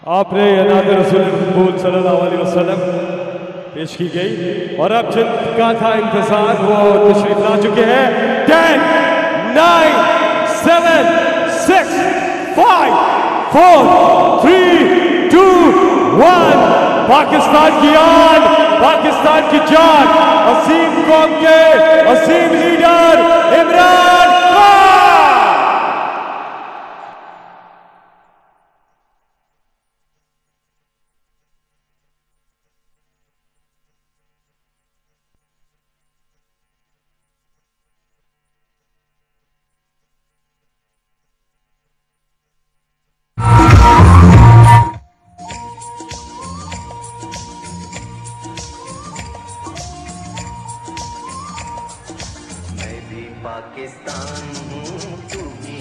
आपने नात रसूल सल्लल्लाहु अलैहि वसल्लम पेश की गई और अब जिनका था इंतजार वो तशरीफ ला चुके हैं। 10 9 7 6 5 4 3 2 1 पाकिस्तान की आन, पाकिस्तान की जान, असीम कौम के असीम लीडर इमरान खान। पाकिस्तान हूँ, तू भी